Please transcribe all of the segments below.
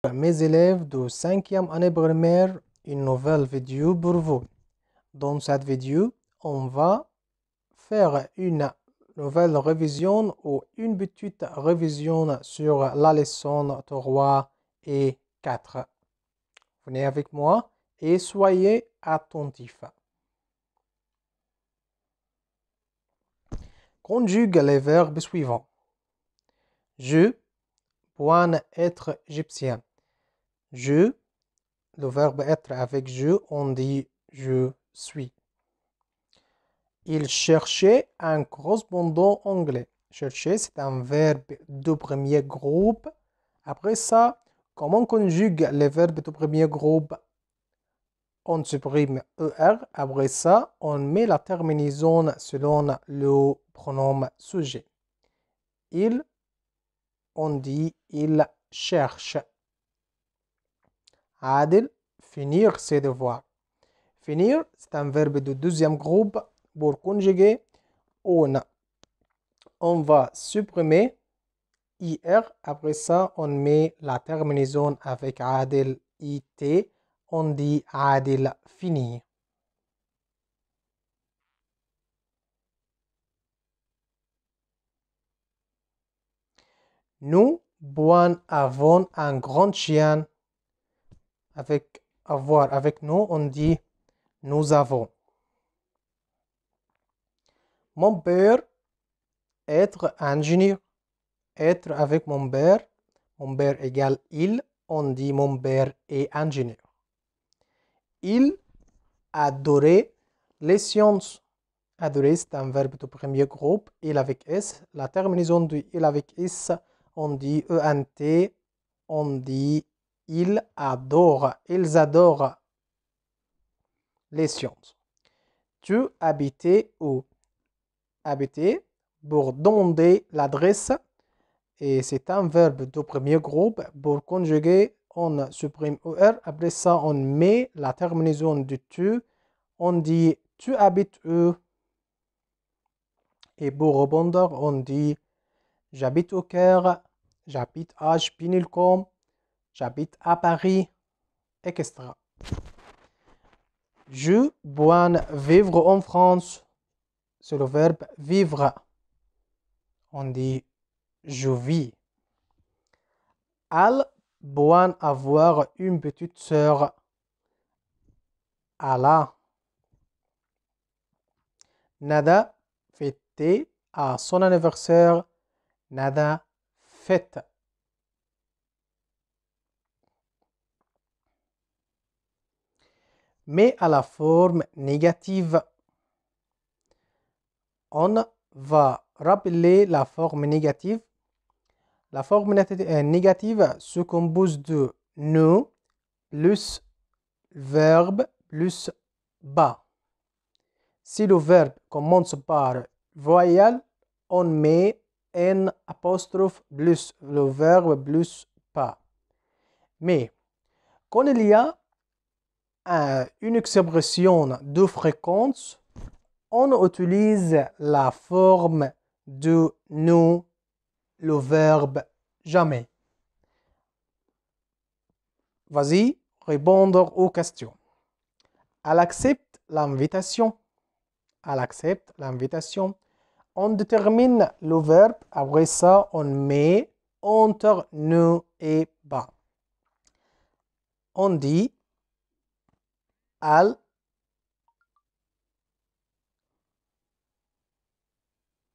Mes élèves de 5e année primaire, une nouvelle vidéo pour vous. Dans cette vidéo, on va faire une nouvelle révision ou une petite révision sur la leçon 3 et 4. Venez avec moi et soyez attentifs. Conjugue les verbes suivants. Je, point être égyptien. Je, le verbe être avec je, on dit je suis. Il cherchait un correspondant anglais. Chercher, c'est un verbe de premier groupe. Après ça, comment on conjugue les verbes de premier groupe? On supprime ER. Après ça, on met la terminaison selon le pronom sujet. Il, on dit il cherche. Adil, finir ses devoirs. Finir, c'est un verbe de deuxième groupe. Pour conjuguer, on va supprimer IR. Après ça, on met la terminaison avec Adil IT. On dit Adil fini. Nous, avons un grand chien. Avec avoir avec nous, on dit nous avons. Mon père, être ingénieur. Être avec mon père égale il. On dit mon père est ingénieur. Il adorait les sciences. Adorer, c'est un verbe de premier groupe. Il avec S. La terminaison de il avec S, on dit ENT. On dit il adore. Ils adorent les sciences. Tu habitais où? Habiter, pour demander l'adresse. Et c'est un verbe de premier groupe. Pour conjuguer, on supprime ER. Après ça, on met la terminaison de tu. On dit tu habites où? Et pour répondre, on dit j'habite au Caire, j'habite à Spinilcom, j'habite à Paris, etc. Je dois vivre en France. C'est le verbe vivre. On dit je vis. Elle doit avoir une petite sœur. Allah. Nada fêtait à son anniversaire. Nada fête. Mais à la forme négative. On va rappeler la forme négative. La forme négative se compose de ne plus verbe plus ba. Si le verbe commence par voyelle, on met n apostrophe plus le verbe plus pas. Mais quand il y a une expression de fréquence, on utilise la forme de nous, le verbe jamais. Vas-y, répondre aux questions. Elle accepte l'invitation. Elle accepte l'invitation. On détermine le verbe. Après ça, on met entre nous et pas. On dit elle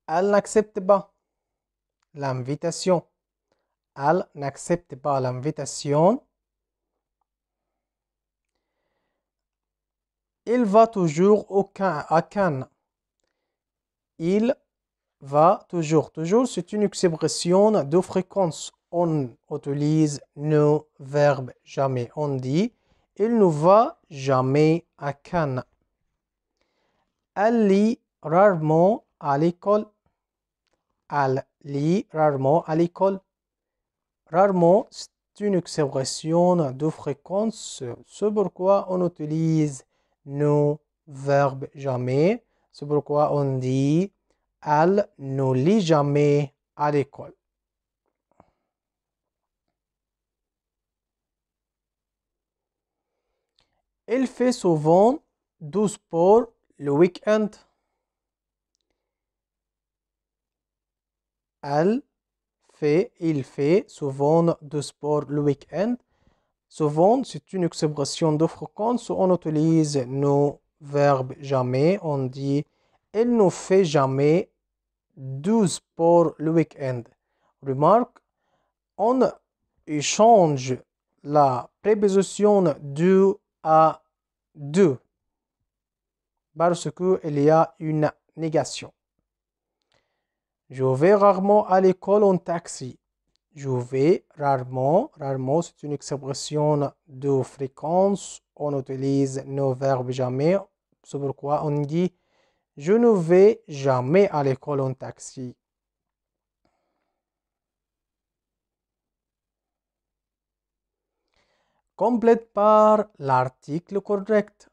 n'accepte pas l'invitation. Elle n'accepte pas l'invitation. Il va toujours à Cannes. Il va toujours. Toujours, c'est une expression de fréquence. On utilise le verbe jamais. On dit il ne va jamais à Cannes. Elle lit rarement à l'école. Elle lit rarement à l'école. Rarement, c'est une expression de fréquence. C'est pourquoi on utilise le verbe jamais. C'est pourquoi on dit elle ne lit jamais à l'école. Elle fait souvent du sport le week-end. Il fait souvent du sport le week-end. Souvent, c'est une expression de fréquence. On utilise nos verbes jamais. On dit elle ne fait jamais du sport le week-end. Remarque, on échange la préposition du à de parce qu'il y a une négation. Je vais rarement à l'école en taxi. Je vais rarement. Rarement, c'est une expression de fréquence. On utilise nos verbes jamais. C'est pourquoi on dit je ne vais jamais à l'école en taxi. Complète par l'article correct.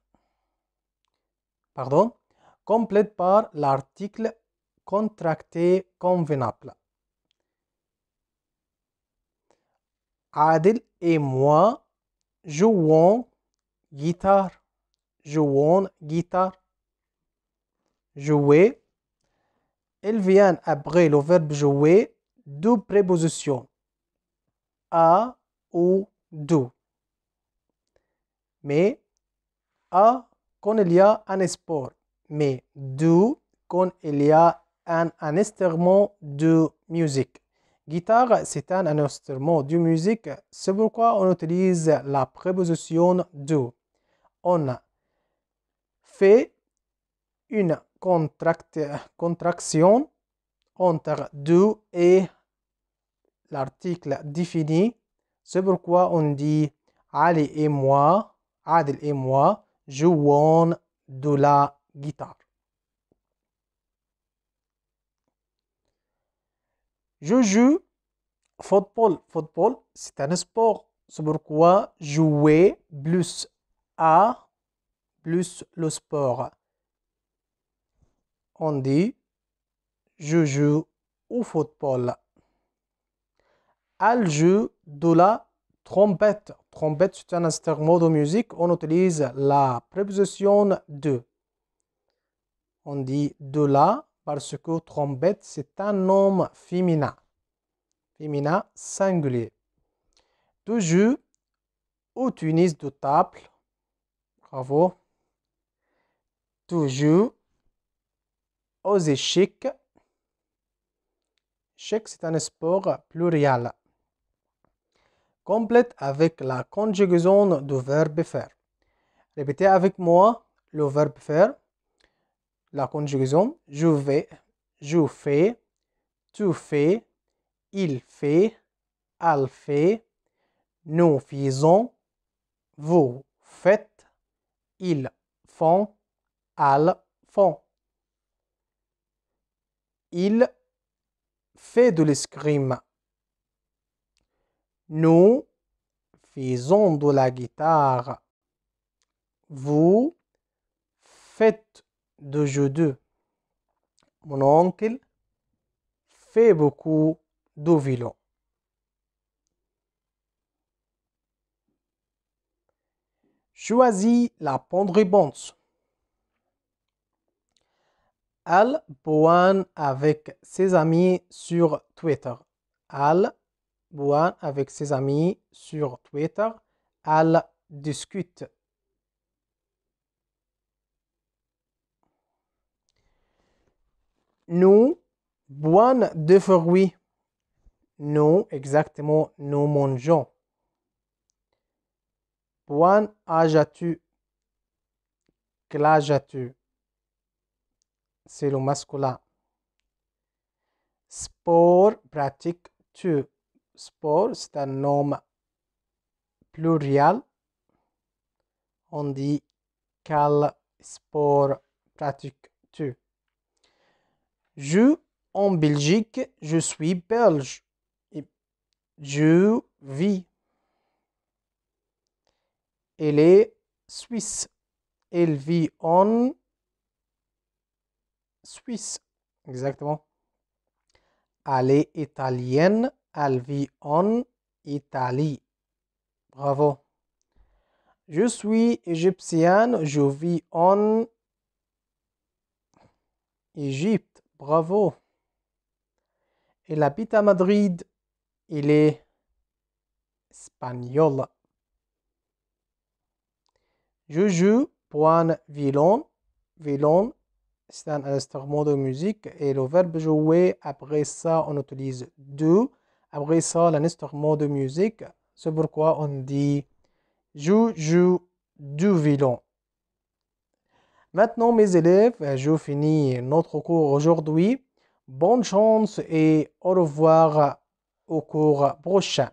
Pardon. Complète par l'article contracté convenable. Adil et moi jouons guitare. Jouons guitare. Jouer. Il vient après le verbe jouer deux prépositions. À ou do. Mais à quand il y a un sport. Mais do quand il y a un instrument de musique. Guitare, c'est un instrument de musique. C'est pourquoi on utilise la préposition do. On fait une contraction entre do et l'article défini. C'est pourquoi on dit Adil et moi jouons de la guitare. Je joue football. Football, c'est un sport. C'est pourquoi jouer plus à plus le sport. On dit je joue au football. Elle joue de la trompette. Trompette, c'est un instrument de musique. On utilise la préposition de. On dit de la parce que trompette, c'est un nom féminin. Féminin singulier. Tu joues au tennis de table. Bravo. Tu joues aux échecs. Échec, c'est un sport pluriel. Complète avec la conjugaison du verbe faire. Répétez avec moi le verbe faire. La conjugaison, je vais, je fais, tu fais, il fait, elle fait, nous faisons, vous faites, ils font, elles font. Il fait de l'escrime. Nous faisons de la guitare. Vous faites de jeu. Mon oncle fait beaucoup de vélo. Choisis la bonne réponse. Elle boit avec ses amis sur Twitter. Elle boit avec ses amis sur Twitter. Elle discute. Nous boivons des fruits. Nous, exactement, nous mangeons. Bois as-tu? Quel âge as-tu? C'est le masculin. Sport pratiques-tu? Sport, c'est un nom pluriel. On dit quel sport pratiques-tu? Je en Belgique, je suis belge. Je vis. Elle est suisse. Elle vit en Suisse. Exactement. Elle est italienne. Elle vit en Italie. Bravo. Je suis égyptienne, je vis en Égypte. Bravo. Il habite à Madrid. Il est espagnol. Je joue point violon. Violon, c'est un instrument de musique et le verbe jouer, après ça, on utilise do. Après ça, l'instrument de musique, c'est pourquoi on dit je joue du violon. Maintenant, mes élèves, je finis notre cours aujourd'hui. Bonne chance et au revoir au cours prochain.